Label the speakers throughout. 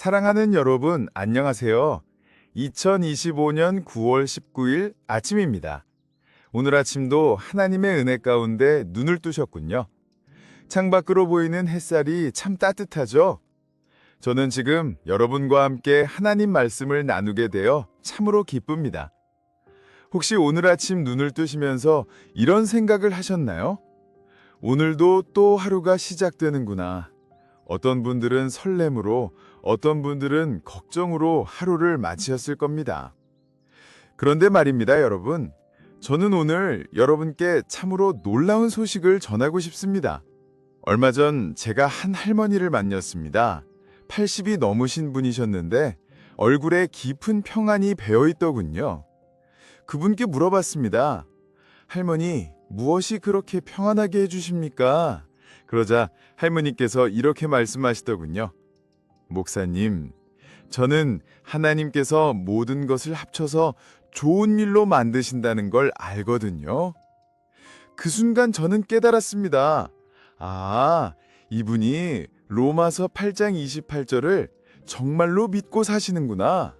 Speaker 1: 사랑하는 여러분, 안녕하세요. 2025년 9월 19일 아침입니다. 오늘 아침도 하나님의 은혜 가운데 눈을 뜨셨군요. 창밖으로 보이는 햇살이 참 따뜻하죠? 저는 지금 여러분과 함께 하나님 말씀을 나누게 되어 참으로 기쁩니다. 혹시 오늘 아침 눈을 뜨시면서 이런 생각을 하셨나요? 오늘도 또 하루가 시작되는구나. 어떤 분들은 설렘으로, 어떤 분들은 걱정으로 하루를 맞이했을 겁니다. 그런데 말입니다, 여러분. 저는 오늘 여러분께 참으로 놀라운 소식을 전하고 싶습니다. 얼마 전 제가 한 할머니를 만났습니다. 80이 넘으신 분이셨는데 얼굴에 깊은 평안이 배어 있더군요. 그분께 물어봤습니다. 할머니, 무엇이 그렇게 평안하게 해주십니까? 그러자 할머니께서 이렇게 말씀하시더군요. 목사님, 저는 하나님께서 모든 것을 합쳐서 좋은 일로 만드신다는 걸 알거든요. 그 순간 저는 깨달았습니다. 아, 이분이 로마서 8장 28절을 정말로 믿고 사시는구나.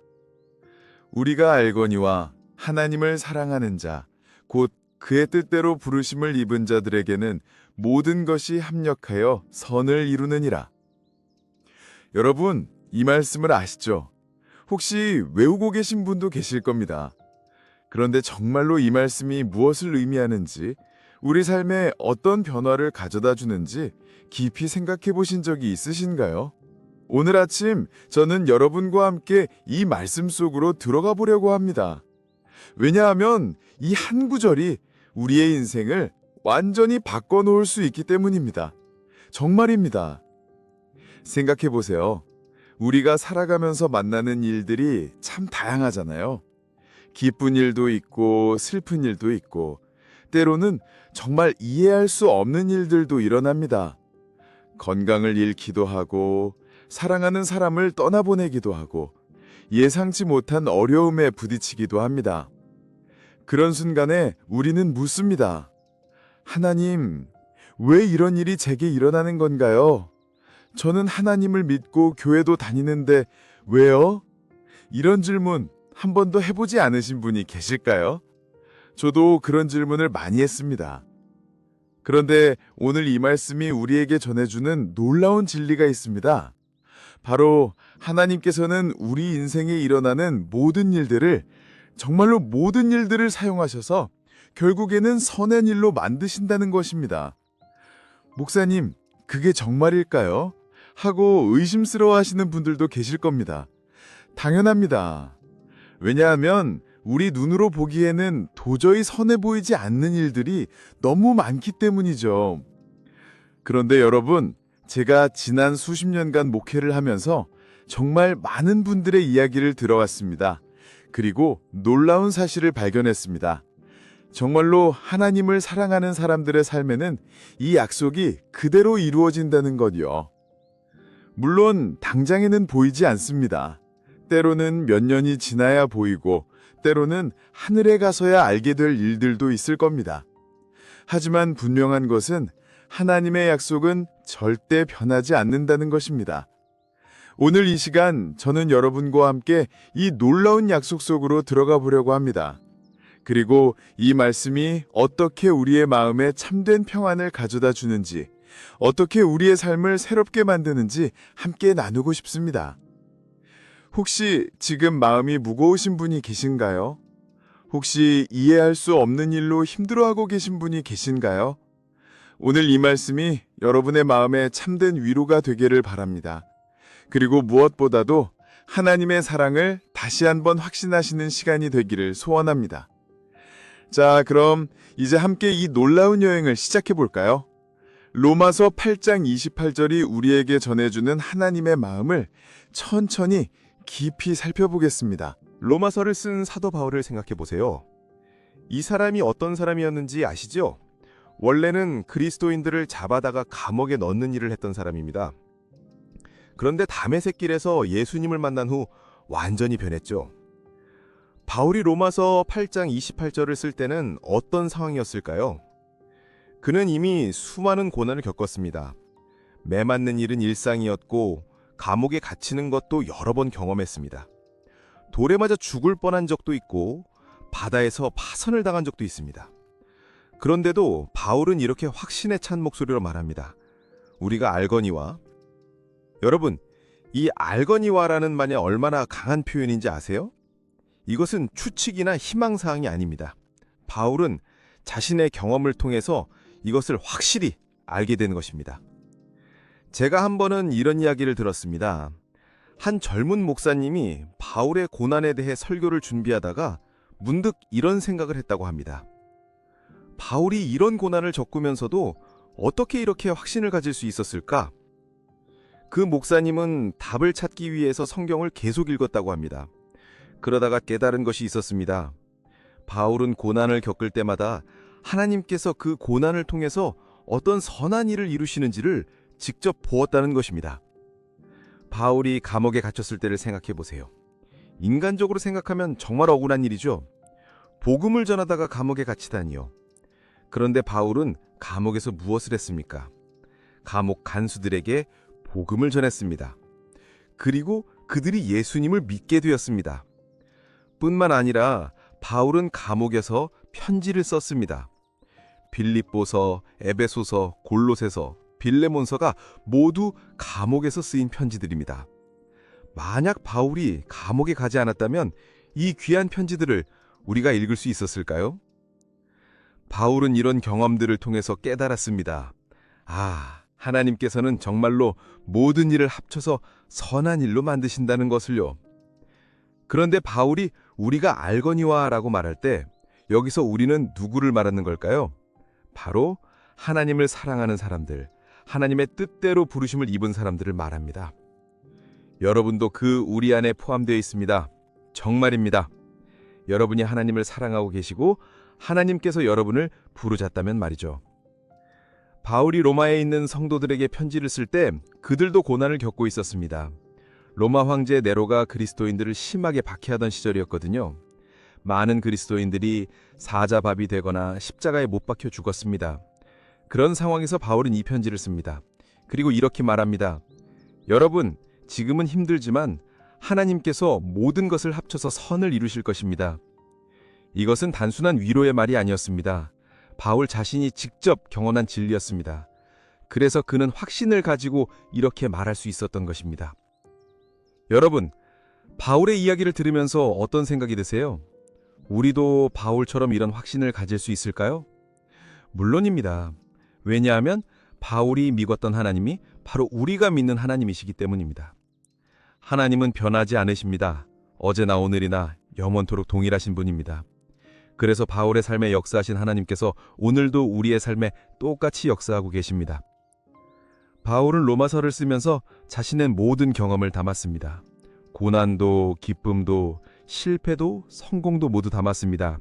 Speaker 1: 우리가 알거니와 하나님을 사랑하는 자, 곧 그의 뜻대로 부르심을 입은 자들에게는 모든 것이 합력하여 선을 이루느니라. 여러분, 이 말씀을 아시죠? 혹시 외우고 계신 분도 계실 겁니다. 그런데 정말로 이 말씀이 무엇을 의미하는지, 우리 삶에 어떤 변화를 가져다 주는지 깊이 생각해 보신 적이 있으신가요? 오늘 아침 저는 여러분과 함께 이 말씀 속으로 들어가 보려고 합니다. 왜냐하면 이 한 구절이 우리의 인생을 완전히 바꿔놓을 수 있기 때문입니다. 정말입니다. 생각해 보세요. 우리가 살아가면서 만나는 일들이 참 다양하잖아요. 기쁜 일도 있고 슬픈 일도 있고 때로는 정말 이해할 수 없는 일들도 일어납니다. 건강을 잃기도 하고 사랑하는 사람을 떠나보내기도 하고 예상치 못한 어려움에 부딪히기도 합니다. 그런 순간에 우리는 묻습니다. 하나님, 왜 이런 일이 제게 일어나는 건가요? 저는 하나님을 믿고 교회도 다니는데 왜요? 이런 질문 한 번도 해보지 않으신 분이 계실까요? 저도 그런 질문을 많이 했습니다. 그런데 오늘 이 말씀이 우리에게 전해주는 놀라운 진리가 있습니다. 바로 하나님께서는 우리 인생에 일어나는 모든 일들을, 정말로 모든 일들을 사용하셔서 결국에는 선한 일로 만드신다는 것입니다. 목사님, 그게 정말일까요? 하고 의심스러워 하시는 분들도 계실 겁니다. 당연합니다. 왜냐하면 우리 눈으로 보기에는 도저히 선해 보이지 않는 일들이 너무 많기 때문이죠. 그런데 여러분, 제가 지난 수십 년간 목회를 하면서 정말 많은 분들의 이야기를 들어왔습니다. 그리고 놀라운 사실을 발견했습니다. 정말로 하나님을 사랑하는 사람들의 삶에는 이 약속이 그대로 이루어진다는 것이요. 물론 당장에는 보이지 않습니다. 때로는 몇 년이 지나야 보이고 때로는 하늘에 가서야 알게 될 일들도 있을 겁니다. 하지만 분명한 것은 하나님의 약속은 절대 변하지 않는다는 것입니다. 오늘 이 시간 저는 여러분과 함께 이 놀라운 약속 속으로 들어가 보려고 합니다. 그리고 이 말씀이 어떻게 우리의 마음에 참된 평안을 가져다 주는지, 어떻게 우리의 삶을 새롭게 만드는지 함께 나누고 싶습니다. 혹시 지금 마음이 무거우신 분이 계신가요? 혹시 이해할 수 없는 일로 힘들어하고 계신 분이 계신가요? 오늘 이 말씀이 여러분의 마음에 참된 위로가 되기를 바랍니다. 그리고 무엇보다도 하나님의 사랑을 다시 한번 확신하시는 시간이 되기를 소원합니다. 자, 그럼 이제 함께 이 놀라운 여행을 시작해 볼까요? 로마서 8장 28절이 우리에게 전해주는 하나님의 마음을 천천히 깊이 살펴보겠습니다.
Speaker 2: 로마서를 쓴 사도 바울을 생각해 보세요. 이 사람이 어떤 사람이었는지 아시죠? 원래는 그리스도인들을 잡아다가 감옥에 넣는 일을 했던 사람입니다. 그런데 다메섹 길에서 예수님을 만난 후 완전히 변했죠. 바울이 로마서 8장 28절을 쓸 때는 어떤 상황이었을까요? 그는 이미 수많은 고난을 겪었습니다. 매맞는 일은 일상이었고 감옥에 갇히는 것도 여러 번 경험했습니다. 돌에 맞아 죽을 뻔한 적도 있고 바다에서 파선을 당한 적도 있습니다. 그런데도 바울은 이렇게 확신에 찬 목소리로 말합니다. 우리가 알거니와. 여러분, 이 알거니와라는 말이 얼마나 강한 표현인지 아세요? 이것은 추측이나 희망사항이 아닙니다. 바울은 자신의 경험을 통해서 이것을 확실히 알게 된 것입니다. 제가 한 번은 이런 이야기를 들었습니다. 한 젊은 목사님이 바울의 고난에 대해 설교를 준비하다가 문득 이런 생각을 했다고 합니다. 바울이 이런 고난을 겪으면서도 어떻게 이렇게 확신을 가질 수 있었을까? 그 목사님은 답을 찾기 위해서 성경을 계속 읽었다고 합니다. 그러다가 깨달은 것이 있었습니다. 바울은 고난을 겪을 때마다 하나님께서 그 고난을 통해서 어떤 선한 일을 이루시는지를 직접 보았다는 것입니다. 바울이 감옥에 갇혔을 때를 생각해 보세요. 인간적으로 생각하면 정말 억울한 일이죠. 복음을 전하다가 감옥에 갇히다니요. 그런데 바울은 감옥에서 무엇을 했습니까? 감옥 간수들에게 복음을 전했습니다. 그리고 그들이 예수님을 믿게 되었습니다. 뿐만 아니라 바울은 감옥에서 편지를 썼습니다. 빌립보서, 에베소서, 골로새서, 빌레몬서가 모두 감옥에서 쓰인 편지들입니다. 만약 바울이 감옥에 가지 않았다면 이 귀한 편지들을 우리가 읽을 수 있었을까요? 바울은 이런 경험들을 통해서 깨달았습니다. 하나님께서는 정말로 모든 일을 합쳐서 선한 일로 만드신다는 것을요. 그런데 바울이 우리가 알거니와라고 말할 때 여기서 우리는 누구를 말하는 걸까요? 바로 하나님을 사랑하는 사람들, 하나님의 뜻대로 부르심을 입은 사람들을 말합니다. 여러분도 그 우리 안에 포함되어 있습니다. 정말입니다. 여러분이 하나님을 사랑하고 계시고 하나님께서 여러분을 부르셨다면 말이죠. 바울이 로마에 있는 성도들에게 편지를 쓸 때 그들도 고난을 겪고 있었습니다. 로마 황제 네로가 그리스도인들을 심하게 박해하던 시절이었거든요. 많은 그리스도인들이 사자밥이 되거나 십자가에 못 박혀 죽었습니다. 그런 상황에서 바울은 이 편지를 씁니다. 그리고 이렇게 말합니다. 여러분, 지금은 힘들지만 하나님께서 모든 것을 합쳐서 선을 이루실 것입니다. 이것은 단순한 위로의 말이 아니었습니다. 바울 자신이 직접 경험한 진리였습니다. 그래서 그는 확신을 가지고 이렇게 말할 수 있었던 것입니다. 여러분, 바울의 이야기를 들으면서 어떤 생각이 드세요? 우리도 바울처럼 이런 확신을 가질 수 있을까요? 물론입니다. 왜냐하면 바울이 믿었던 하나님이 바로 우리가 믿는 하나님이시기 때문입니다. 하나님은 변하지 않으십니다. 어제나 오늘이나 영원토록 동일하신 분입니다. 그래서 바울의 삶에 역사하신 하나님께서 오늘도 우리의 삶에 똑같이 역사하고 계십니다. 바울은 로마서를 쓰면서 자신의 모든 경험을 담았습니다. 고난도, 기쁨도, 실패도, 성공도 모두 담았습니다.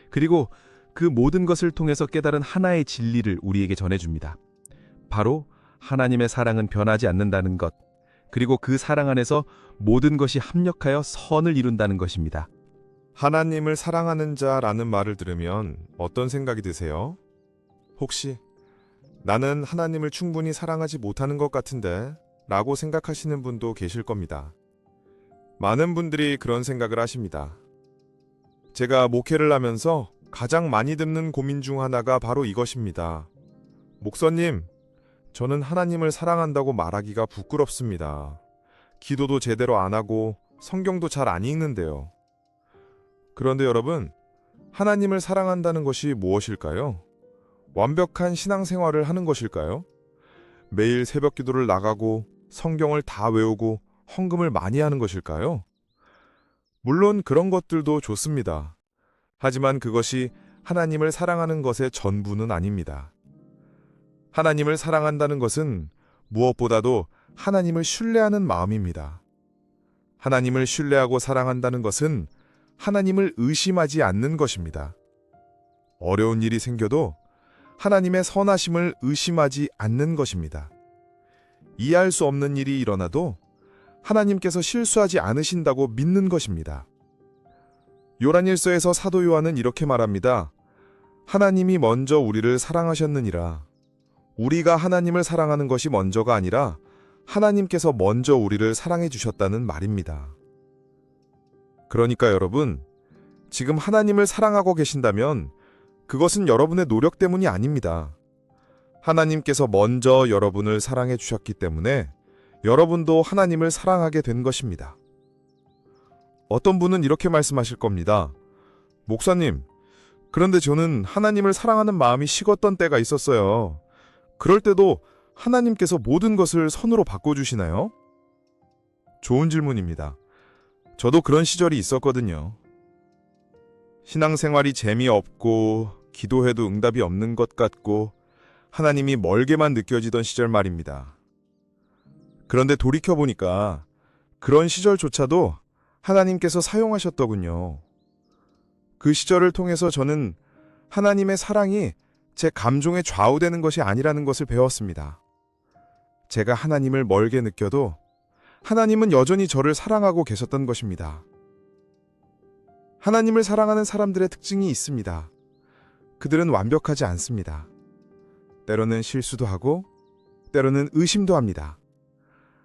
Speaker 2: 그리고 그 모든 것을 통해서 깨달은 하나의 진리를 우리에게 전해줍니다. 바로 하나님의 사랑은 변하지 않는다는 것, 그리고 그 사랑 안에서 모든 것이 합력하여 선을 이룬다는 것입니다.
Speaker 3: 하나님을 사랑하는 자라는 말을 들으면 어떤 생각이 드세요? 혹시 나는 하나님을 충분히 사랑하지 못하는 것 같은데 라고 생각하시는 분도 계실 겁니다. 많은 분들이 그런 생각을 하십니다. 제가 목회를 하면서 가장 많이 듣는 고민 중 하나가 바로 이것입니다. 목사님, 저는 하나님을 사랑한다고 말하기가 부끄럽습니다. 기도도 제대로 안 하고 성경도 잘 안 읽는데요. 그런데 여러분, 하나님을 사랑한다는 것이 무엇일까요? 완벽한 신앙생활을 하는 것일까요? 매일 새벽 기도를 나가고 성경을 다 외우고 헌금을 많이 하는 것일까요? 물론 그런 것들도 좋습니다. 하지만 그것이 하나님을 사랑하는 것의 전부는 아닙니다. 하나님을 사랑한다는 것은 무엇보다도 하나님을 신뢰하는 마음입니다. 하나님을 신뢰하고 사랑한다는 것은 하나님을 의심하지 않는 것입니다. 어려운 일이 생겨도 하나님의 선하심을 의심하지 않는 것입니다. 이해할 수 없는 일이 일어나도 하나님께서 실수하지 않으신다고 믿는 것입니다. 요한일서에서 사도 요한은 이렇게 말합니다. 하나님이 먼저 우리를 사랑하셨느니라. 우리가 하나님을 사랑하는 것이 먼저가 아니라 하나님께서 먼저 우리를 사랑해 주셨다는 말입니다. 그러니까 여러분, 지금 하나님을 사랑하고 계신다면 그것은 여러분의 노력 때문이 아닙니다. 하나님께서 먼저 여러분을 사랑해 주셨기 때문에 여러분도 하나님을 사랑하게 된 것입니다. 어떤 분은 이렇게 말씀하실 겁니다. 목사님, 그런데 저는 하나님을 사랑하는 마음이 식었던 때가 있었어요. 그럴 때도 하나님께서 모든 것을 선으로 바꿔주시나요? 좋은 질문입니다. 저도 그런 시절이 있었거든요. 신앙생활이 재미없고 기도해도 응답이 없는 것 같고 하나님이 멀게만 느껴지던 시절 말입니다. 그런데 돌이켜보니까 그런 시절조차도 하나님께서 사용하셨더군요. 그 시절을 통해서 저는 하나님의 사랑이 제 감정에 좌우되는 것이 아니라는 것을 배웠습니다. 제가 하나님을 멀게 느껴도 하나님은 여전히 저를 사랑하고 계셨던 것입니다. 하나님을 사랑하는 사람들의 특징이 있습니다. 그들은 완벽하지 않습니다. 때로는 실수도 하고 때로는 의심도 합니다.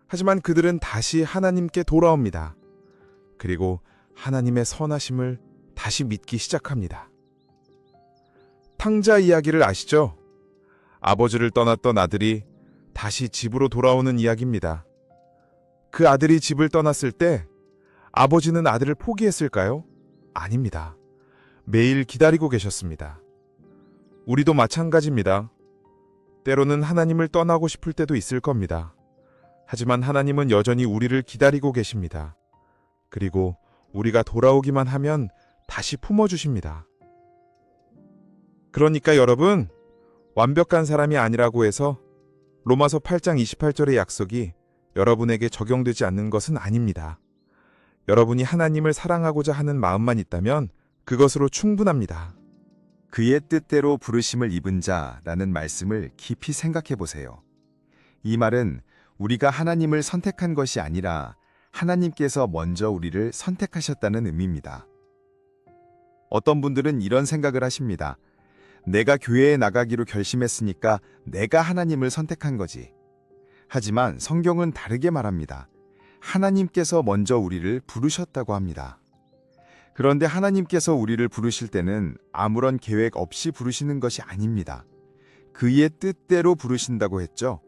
Speaker 3: 하지만 그들은 다시 하나님께 돌아옵니다. 그리고 하나님의 선하심을 다시 믿기 시작합니다. 탕자 이야기를 아시죠? 아버지를 떠났던 아들이 다시 집으로 돌아오는 이야기입니다. 그 아들이 집을 떠났을 때 아버지는 아들을 포기했을까요? 아닙니다. 매일 기다리고 계셨습니다. 우리도 마찬가지입니다. 때로는 하나님을 떠나고 싶을 때도 있을 겁니다. 하지만 하나님은 여전히 우리를 기다리고 계십니다. 그리고 우리가 돌아오기만 하면 다시 품어주십니다. 그러니까 여러분, 완벽한 사람이 아니라고 해서 로마서 8장 28절의 약속이 여러분에게 적용되지 않는 것은 아닙니다. 여러분이 하나님을 사랑하고자 하는 마음만 있다면 그것으로 충분합니다.
Speaker 1: 그의 뜻대로 부르심을 입은 자라는 말씀을 깊이 생각해 보세요. 이 말은 우리가 하나님을 선택한 것이 아니라 하나님께서 먼저 우리를 선택하셨다는 의미입니다. 어떤 분들은 이런 생각을 하십니다. 내가 교회에 나가기로 결심했으니까 내가 하나님을 선택한 거지. 하지만 성경은 다르게 말합니다. 하나님께서 먼저 우리를 부르셨다고 합니다. 그런데 하나님께서 우리를 부르실 때는 아무런 계획 없이 부르시는 것이 아닙니다. 그의 뜻대로 부르신다고 했죠.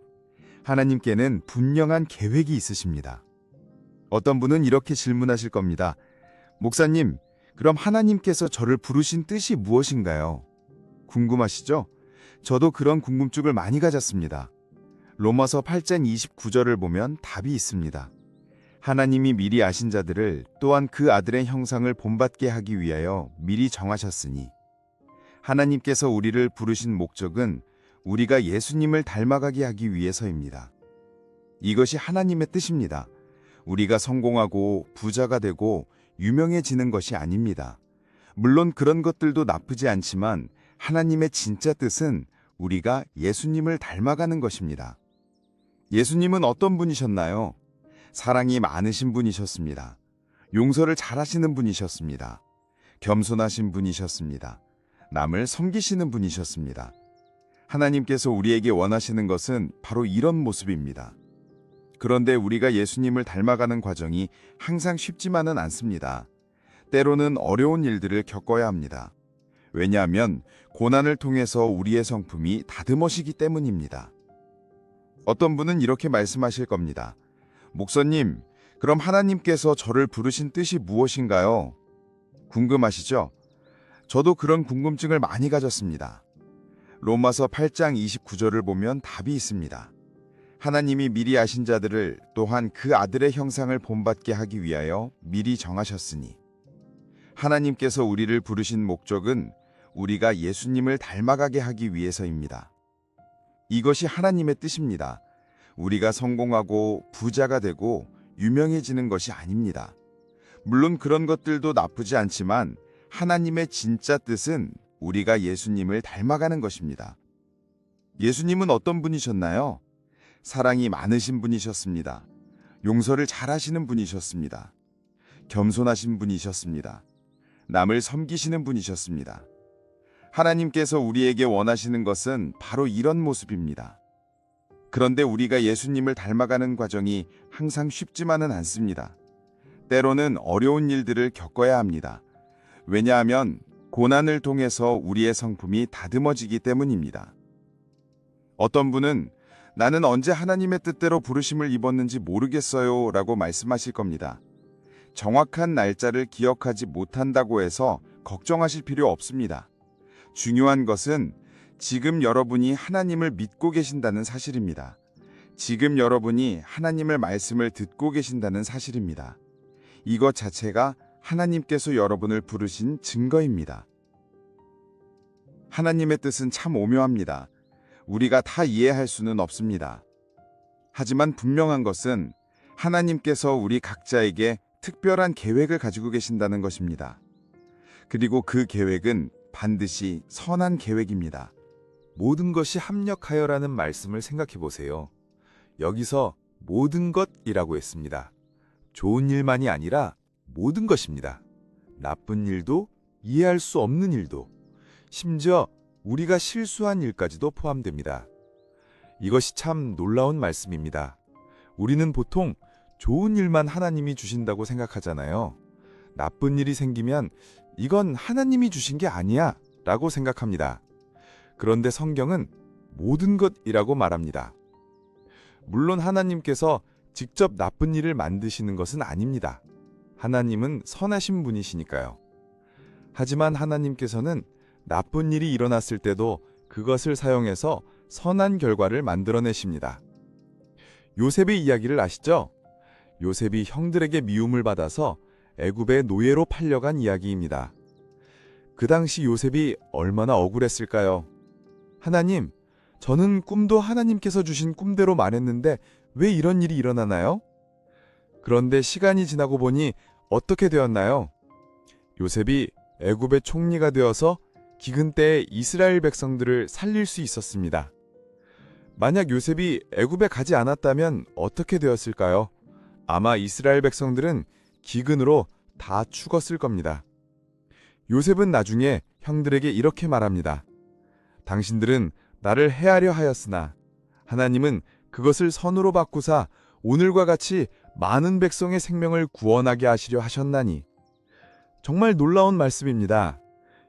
Speaker 1: 하나님께는 분명한 계획이 있으십니다. 어떤 분은 이렇게 질문하실 겁니다. 목사님, 그럼 하나님께서 저를 부르신 뜻이 무엇인가요? 궁금하시죠? 저도 그런 궁금증을 많이 가졌습니다. 로마서 8장 29절을 보면 답이 있습니다. 하나님이 미리 아신 자들을 또한 그 아들의 형상을 본받게 하기 위하여 미리 정하셨으니 하나님께서 우리를 부르신 목적은 우리가 예수님을 닮아가게 하기 위해서입니다. 이것이 하나님의 뜻입니다. 우리가 성공하고 부자가 되고 유명해지는 것이 아닙니다. 물론 그런 것들도 나쁘지 않지만 하나님의 진짜 뜻은 우리가 예수님을 닮아가는 것입니다. 예수님은 어떤 분이셨나요? 사랑이 많으신 분이셨습니다. 용서를 잘하시는 분이셨습니다. 겸손하신 분이셨습니다. 남을 섬기시는 분이셨습니다. 하나님께서 우리에게 원하시는 것은 바로 이런 모습입니다. 그런데 우리가 예수님을 닮아가는 과정이 항상 쉽지만은 않습니다. 때로는 어려운 일들을 겪어야 합니다. 왜냐하면 고난을 통해서 우리의 성품이 다듬어지기 때문입니다. 어떤 분은 이렇게 말씀하실 겁니다. 목사님, 그럼 하나님께서 저를 부르신 뜻이 무엇인가요? 궁금하시죠? 저도 그런 궁금증을 많이 가졌습니다. 로마서 8장 29절을 보면 답이 있습니다. 하나님이 미리 아신 자들을 또한 그 아들의 형상을 본받게 하기 위하여 미리 정하셨으니 하나님께서 우리를 부르신 목적은 우리가 예수님을 닮아가게 하기 위해서입니다. 이것이 하나님의 뜻입니다. 우리가 성공하고 부자가 되고 유명해지는 것이 아닙니다. 물론 그런 것들도 나쁘지 않지만 하나님의 진짜 뜻은 우리가 예수님을 닮아가는 것입니다. 예수님은 어떤 분이셨나요? 사랑이 많으신 분이셨습니다. 용서를 잘하시는 분이셨습니다. 겸손하신 분이셨습니다. 남을 섬기시는 분이셨습니다. 하나님께서 우리에게 원하시는 것은 바로 이런 모습입니다. 그런데 우리가 예수님을 닮아가는 과정이 항상 쉽지만은 않습니다. 때로는 어려운 일들을 겪어야 합니다. 왜냐하면 고난을 통해서 우리의 성품이 다듬어지기 때문입니다. 어떤 분은 나는 언제 하나님의 뜻대로 부르심을 입었는지 모르겠어요 라고 말씀하실 겁니다. 정확한 날짜를 기억하지 못한다고 해서 걱정하실 필요 없습니다. 중요한 것은 지금 여러분이 하나님을 믿고 계신다는 사실입니다. 지금 여러분이 하나님의 말씀을 듣고 계신다는 사실입니다. 이것 자체가 하나님께서 여러분을 부르신 증거입니다. 하나님의 뜻은 참 오묘합니다. 우리가 다 이해할 수는 없습니다. 하지만 분명한 것은 하나님께서 우리 각자에게 특별한 계획을 가지고 계신다는 것입니다. 그리고 그 계획은 반드시 선한 계획입니다.
Speaker 3: 모든 것이 합력하여라는 말씀을 생각해 보세요. 여기서 모든 것이라고 했습니다. 좋은 일만이 아니라 모든 것입니다. 나쁜 일도, 이해할 수 없는 일도, 심지어 우리가 실수한 일까지도 포함됩니다. 이것이 참 놀라운 말씀입니다. 우리는 보통 좋은 일만 하나님이 주신다고 생각하잖아요. 나쁜 일이 생기면 이건 하나님이 주신 게 아니야 라고 생각합니다. 그런데 성경은 모든 것이라고 말합니다. 물론 하나님께서 직접 나쁜 일을 만드시는 것은 아닙니다. 하나님은 선하신 분이시니까요. 하지만 하나님께서는 나쁜 일이 일어났을 때도 그것을 사용해서 선한 결과를 만들어내십니다. 요셉의 이야기를 아시죠? 요셉이 형들에게 미움을 받아서 애굽의 노예로 팔려간 이야기입니다. 그 당시 요셉이 얼마나 억울했을까요? 하나님, 저는 꿈도 하나님께서 주신 꿈대로 말했는데 왜 이런 일이 일어나나요? 그런데 시간이 지나고 보니 어떻게 되었나요? 요셉이 애굽의 총리가 되어서 기근 때에 이스라엘 백성들을 살릴 수 있었습니다. 만약 요셉이 애굽에 가지 않았다면 어떻게 되었을까요? 아마 이스라엘 백성들은 기근으로 다 죽었을 겁니다. 요셉은 나중에 형들에게 이렇게 말합니다. 당신들은 나를 해하려 하였으나 하나님은 그것을 선으로 바꾸사 오늘과 같이 많은 백성의 생명을 구원하게 하시려 하셨나니. 정말 놀라운 말씀입니다.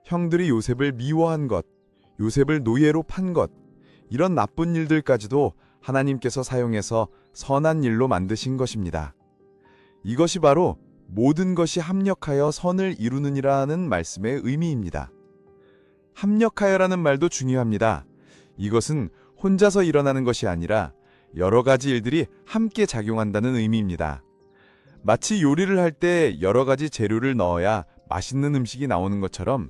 Speaker 3: 형들이 요셉을 미워한 것, 요셉을 노예로 판 것, 이런 나쁜 일들까지도 하나님께서 사용해서 선한 일로 만드신 것입니다. 이것이 바로 모든 것이 합력하여 선을 이루느니라는 말씀의 의미입니다. 합력하여라는 말도 중요합니다. 이것은 혼자서 일어나는 것이 아니라 여러 가지 일들이 함께 작용한다는 의미입니다. 마치 요리를 할 때 여러 가지 재료를 넣어야 맛있는 음식이 나오는 것처럼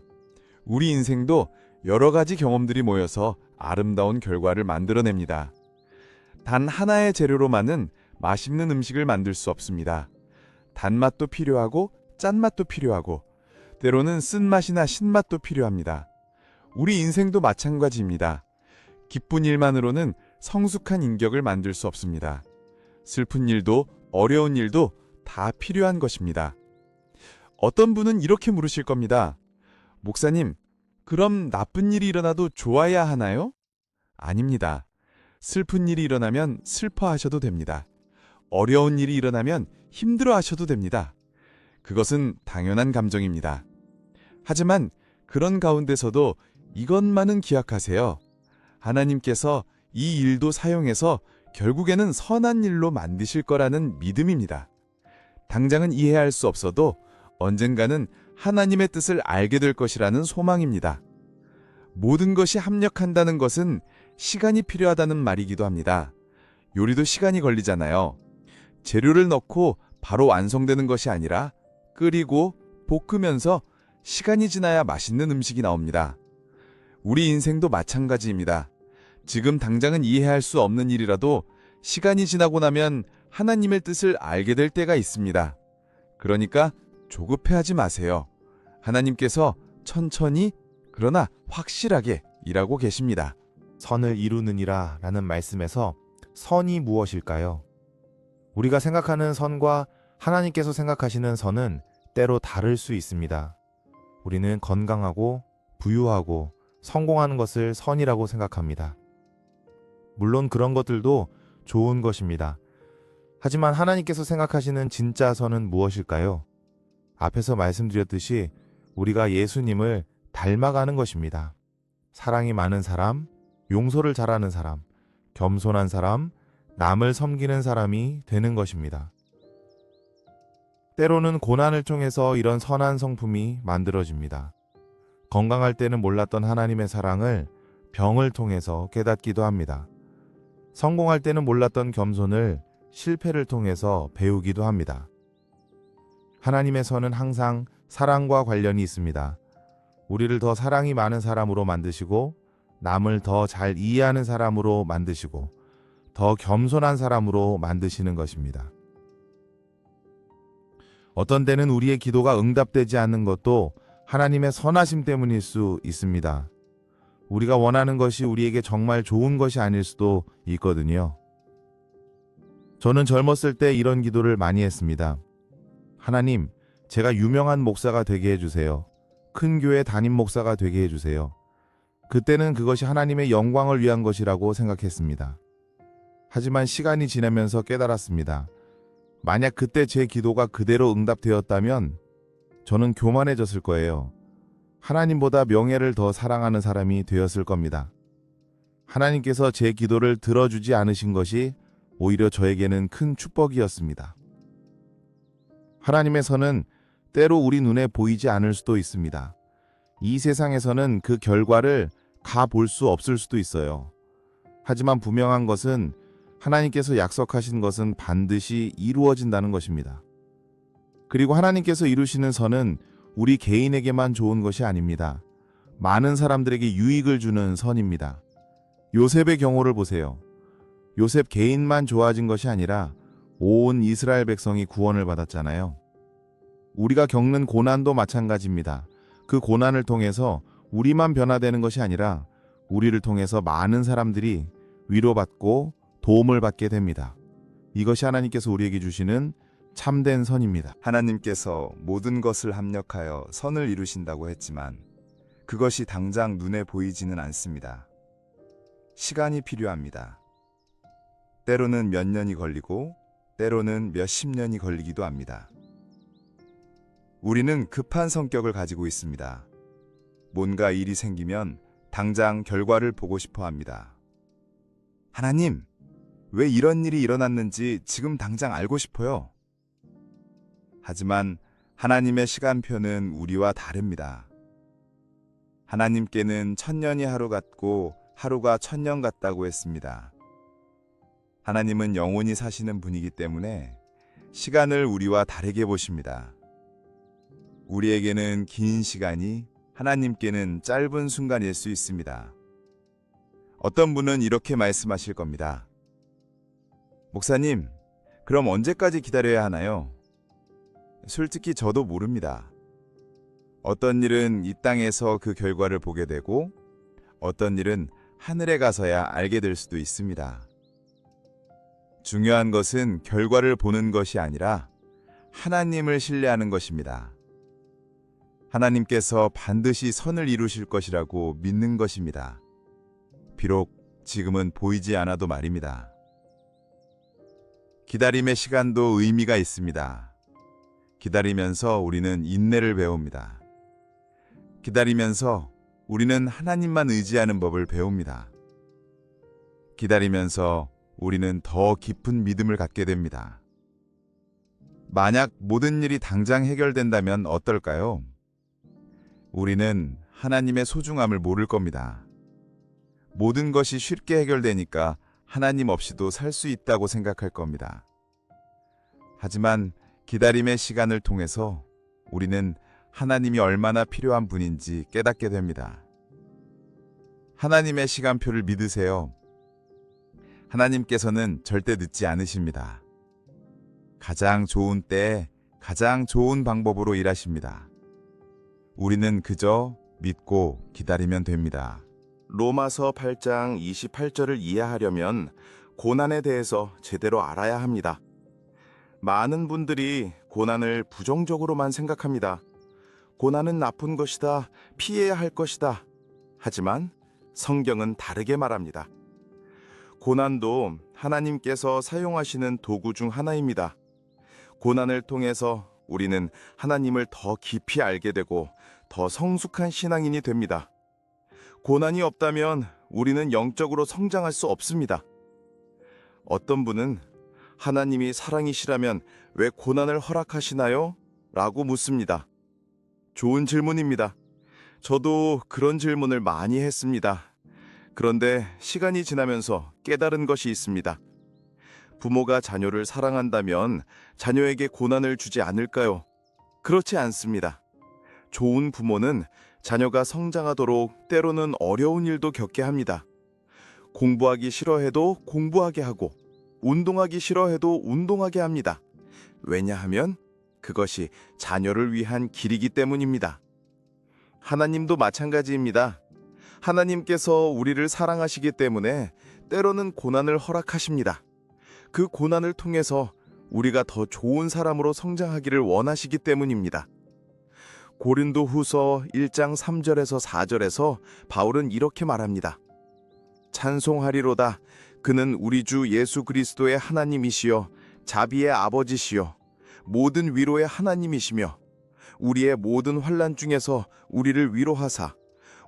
Speaker 3: 우리 인생도 여러 가지 경험들이 모여서 아름다운 결과를 만들어냅니다. 단 하나의 재료로만은 맛있는 음식을 만들 수 없습니다. 단맛도 필요하고 짠맛도 필요하고 때로는 쓴맛이나 신맛도 필요합니다. 우리 인생도 마찬가지입니다. 기쁜 일만으로는 성숙한 인격을 만들 수 없습니다. 슬픈 일도 어려운 일도 다 필요한 것입니다. 어떤 분은 이렇게 물으실 겁니다. 목사님, 그럼 나쁜 일이 일어나도 좋아야 하나요? 아닙니다. 슬픈 일이 일어나면 슬퍼하셔도 됩니다. 어려운 일이 일어나면 힘들어하셔도 됩니다. 그것은 당연한 감정입니다. 하지만 그런 가운데서도 이것만은 기억하세요. 하나님께서 이 일도 사용해서 결국에는 선한 일로 만드실 거라는 믿음입니다. 당장은 이해할 수 없어도 언젠가는 하나님의 뜻을 알게 될 것이라는 소망입니다. 모든 것이 합력한다는 것은 시간이 필요하다는 말이기도 합니다. 요리도 시간이 걸리잖아요. 재료를 넣고 바로 완성되는 것이 아니라 끓이고 볶으면서 시간이 지나야 맛있는 음식이 나옵니다. 우리 인생도 마찬가지입니다. 지금 당장은 이해할 수 없는 일이라도 시간이 지나고 나면 하나님의 뜻을 알게 될 때가 있습니다. 그러니까 조급해하지 마세요. 하나님께서 천천히 그러나 확실하게 일하고 계십니다.
Speaker 4: 선을 이루느니라 라는 말씀에서 선이 무엇일까요? 우리가 생각하는 선과 하나님께서 생각하시는 선은 때로 다를 수 있습니다. 우리는 건강하고 부유하고 성공하는 것을 선이라고 생각합니다. 물론 그런 것들도 좋은 것입니다. 하지만 하나님께서 생각하시는 진짜 선은 무엇일까요? 앞에서 말씀드렸듯이 우리가 예수님을 닮아가는 것입니다. 사랑이 많은 사람, 용서를 잘하는 사람, 겸손한 사람, 남을 섬기는 사람이 되는 것입니다. 때로는 고난을 통해서 이런 선한 성품이 만들어집니다. 건강할 때는 몰랐던 하나님의 사랑을 병을 통해서 깨닫기도 합니다. 성공할 때는 몰랐던 겸손을 실패를 통해서 배우기도 합니다. 하나님의 선은 항상 사랑과 관련이 있습니다. 우리를 더 사랑이 많은 사람으로 만드시고, 남을 더 잘 이해하는 사람으로 만드시고, 더 겸손한 사람으로 만드시는 것입니다. 어떤 때는 우리의 기도가 응답되지 않는 것도 하나님의 선하심 때문일 수 있습니다. 우리가 원하는 것이 우리에게 정말 좋은 것이 아닐 수도 있거든요. 저는 젊었을 때 이런 기도를 많이 했습니다. 하나님, 제가 유명한 목사가 되게 해주세요. 큰 교회 담임 목사가 되게 해주세요. 그때는 그것이 하나님의 영광을 위한 것이라고 생각했습니다. 하지만 시간이 지나면서 깨달았습니다. 만약 그때 제 기도가 그대로 응답되었다면 저는 교만해졌을 거예요. 하나님보다 명예를 더 사랑하는 사람이 되었을 겁니다. 하나님께서 제 기도를 들어주지 않으신 것이 오히려 저에게는 큰 축복이었습니다. 하나님의 선은 때로 우리 눈에 보이지 않을 수도 있습니다. 이 세상에서는 그 결과를 가볼 수 없을 수도 있어요. 하지만 분명한 것은 하나님께서 약속하신 것은 반드시 이루어진다는 것입니다. 그리고 하나님께서 이루시는 선은 우리 개인에게만 좋은 것이 아닙니다. 많은 사람들에게 유익을 주는 선입니다. 요셉의 경우를 보세요. 요셉 개인만 좋아진 것이 아니라 온 이스라엘 백성이 구원을 받았잖아요. 우리가 겪는 고난도 마찬가지입니다. 그 고난을 통해서 우리만 변화되는 것이 아니라 우리를 통해서 많은 사람들이 위로받고 도움을 받게 됩니다. 이것이 하나님께서 우리에게 주시는 참된 선입니다.
Speaker 1: 하나님께서 모든 것을 합력하여 선을 이루신다고 했지만 그것이 당장 눈에 보이지는 않습니다. 시간이 필요합니다. 때로는 몇 년이 걸리고 때로는 몇십 년이 걸리기도 합니다. 우리는 급한 성격을 가지고 있습니다. 뭔가 일이 생기면 당장 결과를 보고 싶어 합니다. 하나님, 왜 이런 일이 일어났는지 지금 당장 알고 싶어요. 하지만 하나님의 시간표는 우리와 다릅니다. 하나님께는 1000년이 하루 같고 하루가 1000년 같다고 했습니다. 하나님은 영원히 사시는 분이기 때문에 시간을 우리와 다르게 보십니다. 우리에게는 긴 시간이 하나님께는 짧은 순간일 수 있습니다. 어떤 분은 이렇게 말씀하실 겁니다. 목사님, 그럼 언제까지 기다려야 하나요? 솔직히 저도 모릅니다. 어떤 일은 이 땅에서 그 결과를 보게 되고 어떤 일은 하늘에 가서야 알게 될 수도 있습니다. 중요한 것은 결과를 보는 것이 아니라 하나님을 신뢰하는 것입니다. 하나님께서 반드시 선을 이루실 것이라고 믿는 것입니다. 비록 지금은 보이지 않아도 말입니다. 기다림의 시간도 의미가 있습니다. 기다리면서 우리는 인내를 배웁니다. 기다리면서 우리는 하나님만 의지하는 법을 배웁니다. 기다리면서 우리는 더 깊은 믿음을 갖게 됩니다. 만약 모든 일이 당장 해결된다면 어떨까요? 우리는 하나님의 소중함을 모를 겁니다. 모든 것이 쉽게 해결되니까 하나님 없이도 살 수 있다고 생각할 겁니다. 하지만 기다림의 시간을 통해서 우리는 하나님이 얼마나 필요한 분인지 깨닫게 됩니다. 하나님의 시간표를 믿으세요. 하나님께서는 절대 늦지 않으십니다. 가장 좋은 때에 가장 좋은 방법으로 일하십니다. 우리는 그저 믿고 기다리면 됩니다.
Speaker 2: 로마서 8장 28절을 이해하려면 고난에 대해서 제대로 알아야 합니다. 많은 분들이 고난을 부정적으로만 생각합니다. 고난은 나쁜 것이다, 피해야 할 것이다. 하지만 성경은 다르게 말합니다.
Speaker 1: 고난도 하나님께서 사용하시는 도구 중 하나입니다. 고난을 통해서 우리는 하나님을 더 깊이 알게 되고 더 성숙한 신앙인이 됩니다. 고난이 없다면 우리는 영적으로 성장할 수 없습니다. 어떤 분은 하나님이 사랑이시라면 왜 고난을 허락하시나요? 라고 묻습니다. 좋은 질문입니다. 저도 그런 질문을 많이 했습니다. 그런데 시간이 지나면서 깨달은 것이 있습니다. 부모가 자녀를 사랑한다면 자녀에게 고난을 주지 않을까요? 그렇지 않습니다. 좋은 부모는 자녀가 성장하도록 때로는 어려운 일도 겪게 합니다. 공부하기 싫어해도 공부하게 하고, 운동하기 싫어해도 운동하게 합니다. 왜냐하면 그것이 자녀를 위한 길이기 때문입니다. 하나님도 마찬가지입니다. 하나님께서 우리를 사랑하시기 때문에 때로는 고난을 허락하십니다. 그 고난을 통해서 우리가 더 좋은 사람으로 성장하기를 원하시기 때문입니다. 고린도후서 1장 3절에서 4절에서 바울은 이렇게 말합니다. 찬송하리로다. 그는 우리 주 예수 그리스도의 하나님이시여 자비의 아버지시여 모든 위로의 하나님이시며 우리의 모든 환난 중에서 우리를 위로하사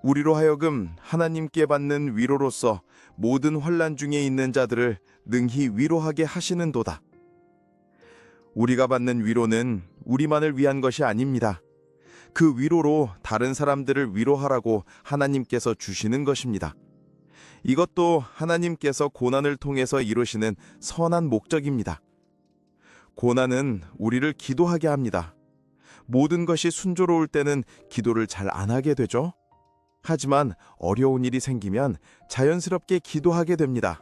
Speaker 1: 우리로 하여금 하나님께 받는 위로로서 모든 환난 중에 있는 자들을 능히 위로하게 하시는도다. 우리가 받는 위로는 우리만을 위한 것이 아닙니다. 그 위로로 다른 사람들을 위로하라고 하나님께서 주시는 것입니다. 이것도 하나님께서 고난을 통해서 이루시는 선한 목적입니다. 고난은 우리를 기도하게 합니다. 모든 것이 순조로울 때는 기도를 잘 안 하게 되죠. 하지만 어려운 일이 생기면 자연스럽게 기도하게 됩니다.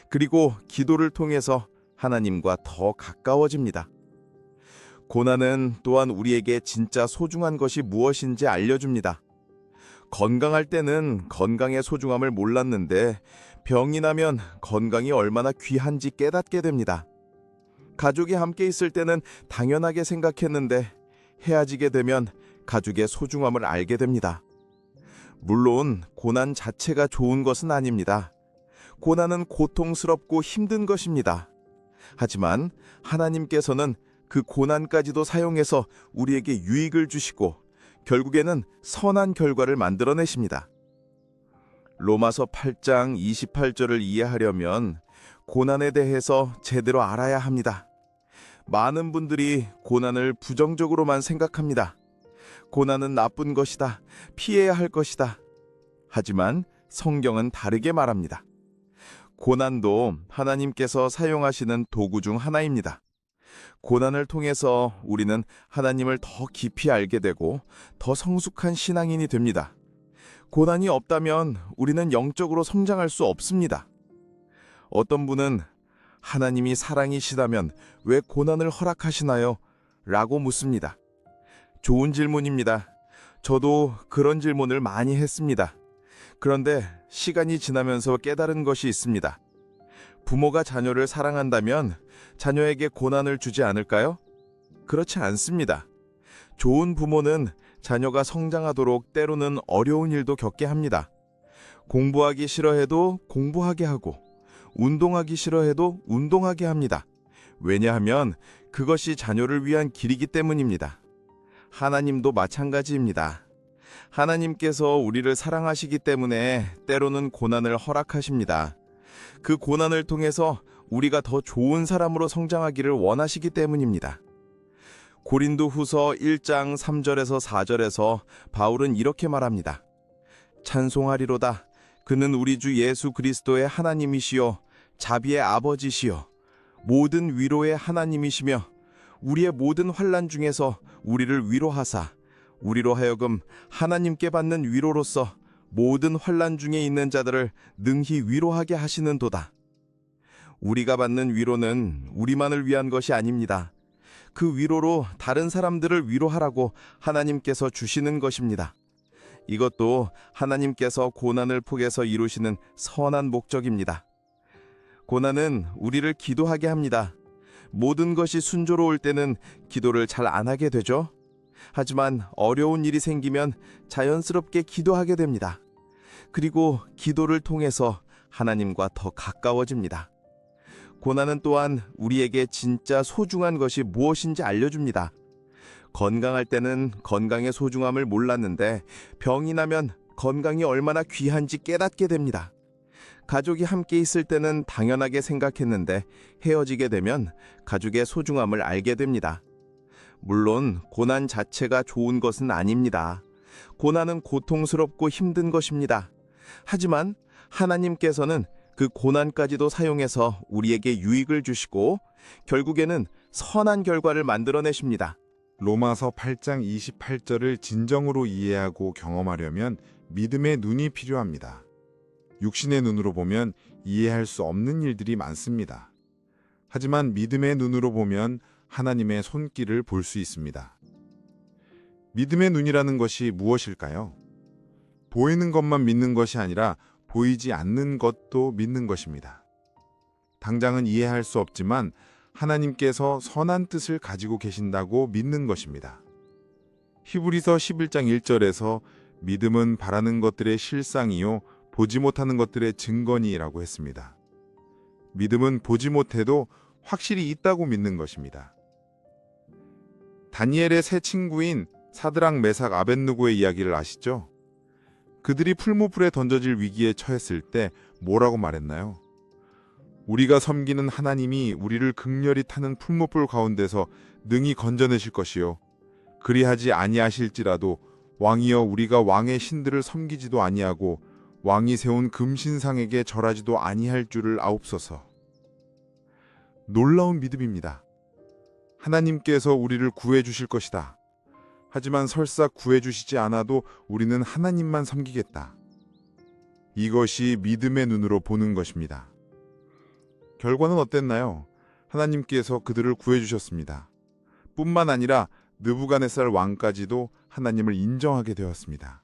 Speaker 1: 그리고 기도를 통해서 하나님과 더 가까워집니다. 고난은 또한 우리에게 진짜 소중한 것이 무엇인지 알려줍니다. 건강할 때는 건강의 소중함을 몰랐는데 병이 나면 건강이 얼마나 귀한지 깨닫게 됩니다. 가족이 함께 있을 때는 당연하게 생각했는데 헤어지게 되면 가족의 소중함을 알게 됩니다. 물론 고난 자체가 좋은 것은 아닙니다. 고난은 고통스럽고 힘든 것입니다. 하지만 하나님께서는 그 고난까지도 사용해서 우리에게 유익을 주시고 결국에는 선한 결과를 만들어내십니다. 로마서 8장 28절을 이해하려면 고난에 대해서 제대로 알아야 합니다. 많은 분들이 고난을 부정적으로만 생각합니다. 고난은 나쁜 것이다. 피해야 할 것이다. 하지만 성경은 다르게 말합니다. 고난도 하나님께서 사용하시는 도구 중 하나입니다. 고난을 통해서 우리는 하나님을 더 깊이 알게 되고 더 성숙한 신앙인이 됩니다. 고난이 없다면 우리는 영적으로 성장할 수 없습니다. 어떤 분은 하나님이 사랑이시다면 왜 고난을 허락하시나요? 라고 묻습니다. 좋은 질문입니다. 저도 그런 질문을 많이 했습니다. 그런데 시간이 지나면서 깨달은 것이 있습니다. 부모가 자녀를 사랑한다면 자녀에게 고난을 주지 않을까요? 그렇지 않습니다. 좋은 부모는 자녀가 성장하도록 때로는 어려운 일도 겪게 합니다. 공부하기 싫어해도 공부하게 하고 운동하기 싫어해도 운동하게 합니다. 왜냐하면 그것이 자녀를 위한 길이기 때문입니다. 하나님도 마찬가지입니다. 하나님께서 우리를 사랑하시기 때문에 때로는 고난을 허락하십니다. 그 고난을 통해서 우리가 더 좋은 사람으로 성장하기를 원하시기 때문입니다. 고린도후서 1장 3절에서 4절에서 바울은 이렇게 말합니다. 찬송하리로다. 그는 우리 주 예수 그리스도의 하나님이시요 자비의 아버지시요 모든 위로의 하나님이시며 우리의 모든 환난 중에서 우리를 위로하사 우리로 하여금 하나님께 받는 위로로서 모든 환난 중에 있는 자들을 능히 위로하게 하시는도다. 우리가 받는 위로는 우리만을 위한 것이 아닙니다. 그 위로로 다른 사람들을 위로하라고 하나님께서 주시는 것입니다. 이것도 하나님께서 고난을 폭에서 이루시는 선한 목적입니다. 고난은 우리를 기도하게 합니다. 모든 것이 순조로울 때는 기도를 잘 안 하게 되죠. 하지만 어려운 일이 생기면 자연스럽게 기도하게 됩니다. 그리고 기도를 통해서
Speaker 2: 하나님과 더 가까워집니다. 고난은 또한 우리에게 진짜 소중한 것이 무엇인지 알려줍니다. 건강할 때는 건강의 소중함을 몰랐는데 병이 나면 건강이 얼마나 귀한지 깨닫게 됩니다. 가족이 함께 있을 때는 당연하게 생각했는데 헤어지게 되면 가족의 소중함을 알게 됩니다. 물론 고난 자체가 좋은 것은 아닙니다. 고난은 고통스럽고 힘든 것입니다. 하지만 하나님께서는 그 고난까지도 사용해서 우리에게 유익을 주시고 결국에는 선한 결과를 만들어내십니다.
Speaker 1: 로마서 8장 28절을 진정으로 이해하고 경험하려면 믿음의 눈이 필요합니다. 육신의 눈으로 보면 이해할 수 없는 일들이 많습니다. 하지만 믿음의 눈으로 보면 하나님의 손길을 볼 수 있습니다. 믿음의 눈이라는 것이 무엇일까요? 보이는 것만 믿는 것이 아니라 보이지 않는 것도 믿는 것입니다. 당장은 이해할 수 없지만 하나님께서 선한 뜻을 가지고 계신다고 믿는 것입니다. 히브리서 11장 1절에서 믿음은 바라는 것들의 실상이요 보지 못하는 것들의 증거니라고 했습니다. 믿음은 보지 못해도 확실히 있다고 믿는 것입니다. 다니엘의 세 친구인 사드락, 메삭, 아벳느고의 이야기를 아시죠? 그들이 풀무불에 던져질 위기에 처했을 때 뭐라고 말했나요? 우리가 섬기는 하나님이 우리를 극렬히 타는 풀무불 가운데서 능히 건져내실 것이요 그리하지 아니하실지라도 왕이여 우리가 왕의 신들을 섬기지도 아니하고 왕이 세운 금신상에게 절하지도 아니할 줄을 아옵소서. 놀라운 믿음입니다. 하나님께서 우리를 구해 주실 것이다. 하지만 설사 구해 주시지 않아도 우리는 하나님만 섬기겠다. 이것이 믿음의 눈으로 보는 것입니다. 결과는 어땠나요? 하나님께서 그들을 구해 주셨습니다. 뿐만 아니라 느부갓네살 왕까지도 하나님을 인정하게 되었습니다.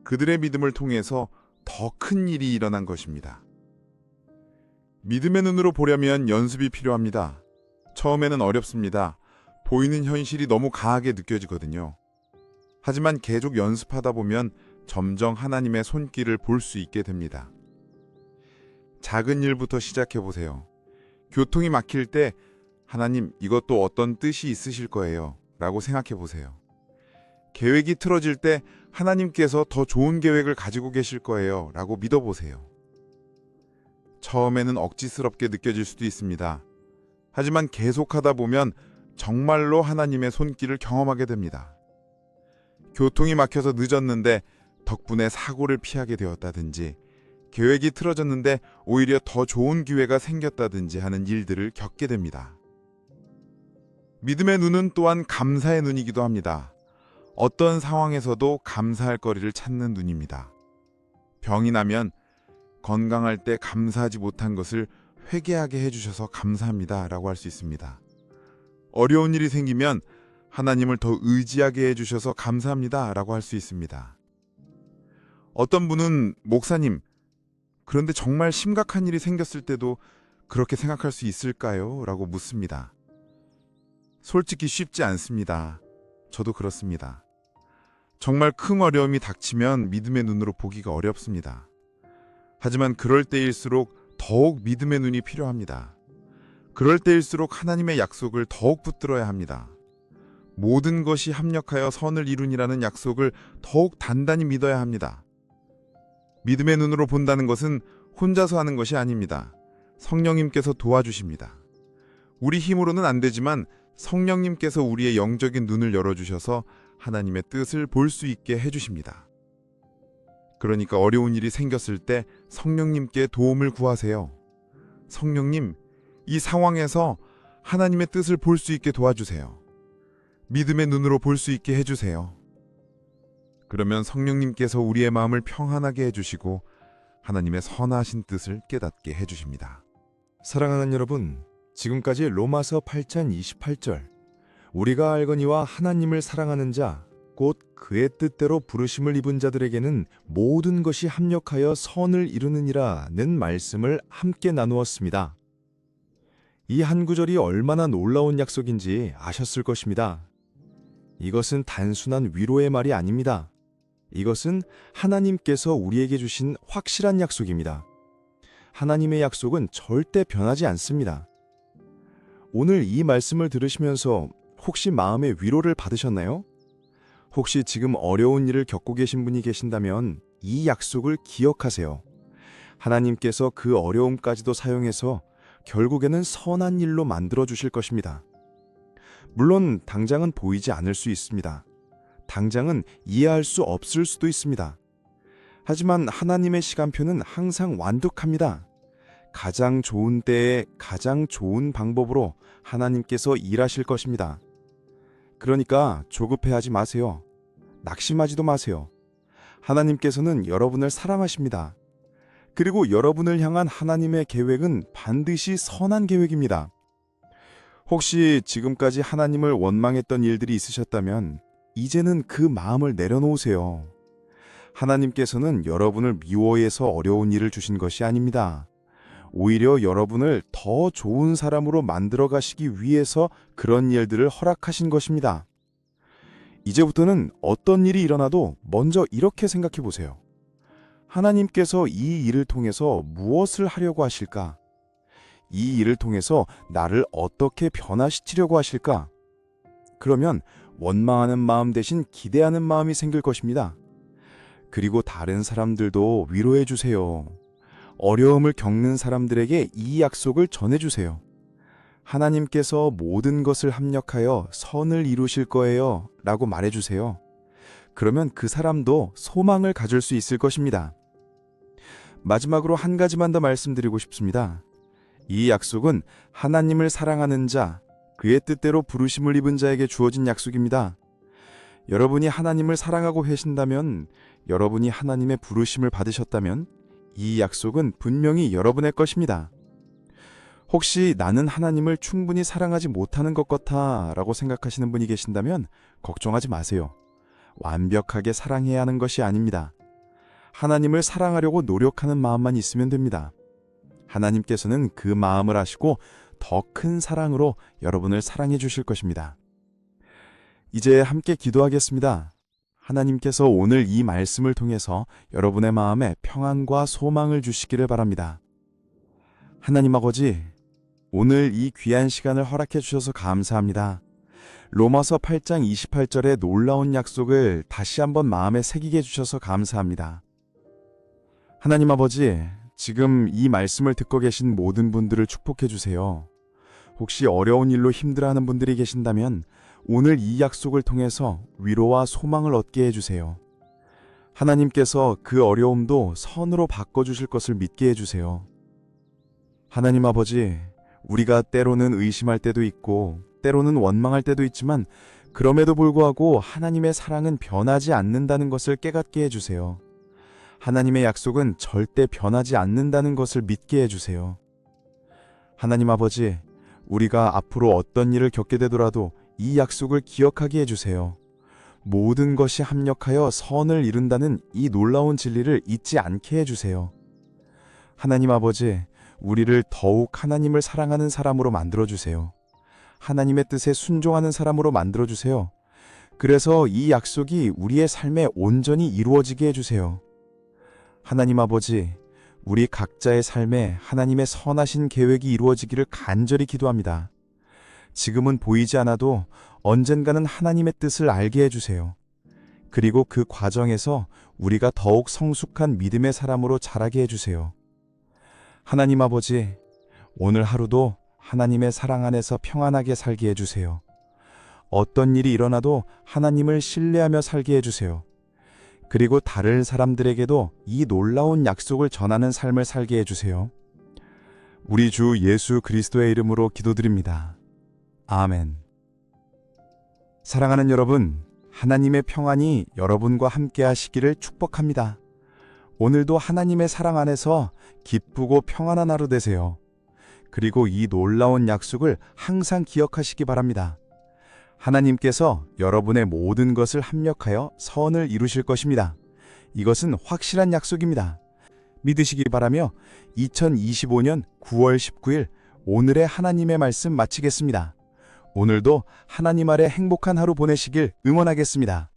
Speaker 1: 그들의 믿음을 통해서 더 큰 일이 일어난 것입니다. 믿음의 눈으로 보려면 연습이 필요합니다. 처음에는 어렵습니다. 보이는 현실이 너무 강하게 느껴지거든요. 하지만 계속 연습하다 보면 점점 하나님의 손길을 볼 수 있게 됩니다. 작은 일부터 시작해 보세요. 교통이 막힐 때 하나님 이것도 어떤 뜻이 있으실 거예요 라고 생각해 보세요. 계획이 틀어질 때 하나님께서 더 좋은 계획을 가지고 계실 거예요 라고 믿어보세요. 처음에는 억지스럽게 느껴질 수도 있습니다. 하지만 계속하다 보면 정말로 하나님의 손길을 경험하게 됩니다. 교통이 막혀서 늦었는데 덕분에 사고를 피하게 되었다든지 계획이 틀어졌는데 오히려 더 좋은 기회가 생겼다든지 하는 일들을 겪게 됩니다. 믿음의 눈은 또한 감사의 눈이기도 합니다. 어떤 상황에서도 감사할 거리를 찾는 눈입니다. 병이 나면 건강할 때 감사하지 못한 것을 회개하게 해주셔서 감사합니다 라고 할 수 있습니다. 어려운 일이 생기면 하나님을 더 의지하게 해주셔서 감사합니다 라고 할 수 있습니다. 어떤 분은 목사님, 그런데 정말 심각한 일이 생겼을 때도 그렇게 생각할 수 있을까요? 라고 묻습니다. 솔직히 쉽지 않습니다. 저도 그렇습니다. 정말 큰 어려움이 닥치면 믿음의 눈으로 보기가 어렵습니다. 하지만 그럴 때일수록 더욱 믿음의 눈이 필요합니다. 그럴 때일수록 하나님의 약속을 더욱 붙들어야 합니다. 모든 것이 합력하여 선을 이루니라는 약속을 더욱 단단히 믿어야 합니다. 믿음의 눈으로 본다는 것은 혼자서 하는 것이 아닙니다. 성령님께서 도와주십니다. 우리 힘으로는 안 되지만 성령님께서 우리의 영적인 눈을 열어주셔서 하나님의 뜻을 볼 수 있게 해주십니다. 그러니까 어려운 일이 생겼을 때 성령님께 도움을 구하세요. 성령님, 이 상황에서 하나님의 뜻을 볼 수 있게 도와주세요. 믿음의 눈으로 볼 수 있게 해주세요. 그러면 성령님께서 우리의 마음을 평안하게 해주시고 하나님의 선하신 뜻을 깨닫게 해주십니다.
Speaker 3: 사랑하는 여러분, 지금까지 로마서 8장 28절 우리가 알거니와 하나님을 사랑하는 자 곧 그의 뜻대로 부르심을 입은 자들에게는 모든 것이 합력하여 선을 이루느니라는 말씀을 함께 나누었습니다. 이 한 구절이 얼마나 놀라운 약속인지 아셨을 것입니다. 이것은 단순한 위로의 말이 아닙니다. 이것은 하나님께서 우리에게 주신 확실한 약속입니다.
Speaker 2: 하나님의 약속은 절대 변하지 않습니다. 오늘 이 말씀을 들으시면서 혹시 마음의 위로를 받으셨나요? 혹시 지금 어려운 일을 겪고 계신 분이 계신다면 이 약속을 기억하세요. 하나님께서 그 어려움까지도 사용해서 결국에는 선한 일로 만들어 주실 것입니다. 물론 당장은 보이지 않을 수 있습니다. 당장은 이해할 수 없을 수도 있습니다. 하지만 하나님의 시간표는 항상 완벽합니다. 가장 좋은 때에 가장 좋은 방법으로 하나님께서 일하실 것입니다. 그러니까 조급해하지 마세요. 낙심하지도 마세요. 하나님께서는 여러분을 사랑하십니다. 그리고 여러분을 향한 하나님의 계획은 반드시 선한 계획입니다. 혹시 지금까지 하나님을 원망했던 일들이 있으셨다면 이제는 그 마음을 내려놓으세요. 하나님께서는 여러분을 미워해서 어려운 일을 주신 것이 아닙니다. 오히려 여러분을 더 좋은 사람으로 만들어 가시기 위해서 그런 일들을 허락하신 것입니다. 이제부터는 어떤 일이 일어나도 먼저 이렇게 생각해 보세요. 하나님께서 이 일을 통해서 무엇을 하려고 하실까? 이 일을 통해서 나를 어떻게 변화시키려고 하실까? 그러면 원망하는 마음 대신 기대하는 마음이 생길 것입니다. 그리고 다른 사람들도 위로해 주세요. 어려움을 겪는 사람들에게 이 약속을 전해 주세요. 하나님께서 모든 것을 합력하여 선을 이루실 거예요 라고 말해 주세요. 그러면 그 사람도 소망을 가질 수 있을 것입니다. 마지막으로 한 가지만 더 말씀드리고 싶습니다. 이 약속은 하나님을 사랑하는 자, 그의 뜻대로 부르심을 입은 자에게 주어진 약속입니다. 여러분이 하나님을 사랑하고 계신다면, 여러분이 하나님의 부르심을 받으셨다면 이 약속은 분명히 여러분의 것입니다. 혹시 나는 하나님을 충분히 사랑하지 못하는 것 같아 라고 생각하시는 분이 계신다면 걱정하지 마세요. 완벽하게 사랑해야 하는 것이 아닙니다. 하나님을 사랑하려고 노력하는 마음만 있으면 됩니다. 하나님께서는 그 마음을 아시고 더 큰 사랑으로 여러분을 사랑해 주실 것입니다. 이제 함께 기도하겠습니다. 하나님께서 오늘 이 말씀을 통해서 여러분의 마음에 평안과 소망을 주시기를 바랍니다. 하나님 아버지, 오늘 이 귀한 시간을 허락해 주셔서 감사합니다. 로마서 8장 28절의 놀라운 약속을 다시 한번 마음에 새기게 해주셔서 감사합니다. 하나님 아버지, 지금 이 말씀을 듣고 계신 모든 분들을 축복해 주세요. 혹시 어려운 일로 힘들어하는 분들이 계신다면 오늘 이 약속을 통해서 위로와 소망을 얻게 해주세요. 하나님께서 그 어려움도 선으로 바꿔주실 것을 믿게 해주세요. 하나님 아버지, 우리가 때로는 의심할 때도 있고 때로는 원망할 때도 있지만 그럼에도 불구하고 하나님의 사랑은 변하지 않는다는 것을 깨닫게 해주세요. 하나님의 약속은 절대 변하지 않는다는 것을 믿게 해주세요. 하나님 아버지, 우리가 앞으로 어떤 일을 겪게 되더라도 이 약속을 기억하게 해주세요. 모든 것이 합력하여 선을 이룬다는 이 놀라운 진리를 잊지 않게 해주세요. 하나님 아버지, 우리를 더욱 하나님을 사랑하는 사람으로 만들어주세요. 하나님의 뜻에 순종하는 사람으로 만들어주세요. 그래서 이 약속이 우리의 삶에 온전히 이루어지게 해주세요. 하나님 아버지, 우리 각자의 삶에 하나님의 선하신 계획이 이루어지기를 간절히 기도합니다. 지금은 보이지 않아도 언젠가는 하나님의 뜻을 알게 해주세요. 그리고 그 과정에서 우리가 더욱 성숙한 믿음의 사람으로 자라게 해주세요. 하나님 아버지, 오늘 하루도 하나님의 사랑 안에서 평안하게 살게 해주세요. 어떤 일이 일어나도 하나님을 신뢰하며 살게 해주세요. 그리고 다른 사람들에게도 이 놀라운 약속을 전하는 삶을 살게 해주세요. 우리 주 예수 그리스도의 이름으로 기도드립니다. 아멘. 사랑하는 여러분, 하나님의 평안이 여러분과 함께 하시기를 축복합니다. 오늘도 하나님의 사랑 안에서 기쁘고 평안한 하루 되세요. 그리고 이 놀라운 약속을 항상 기억하시기 바랍니다. 하나님께서 여러분의 모든 것을 합력하여 선을 이루실 것입니다. 이것은 확실한 약속입니다. 믿으시기 바라며 2025년 9월 19일 오늘의 하나님의 말씀 마치겠습니다. 오늘도 하나님 아래 행복한 하루 보내시길 응원하겠습니다.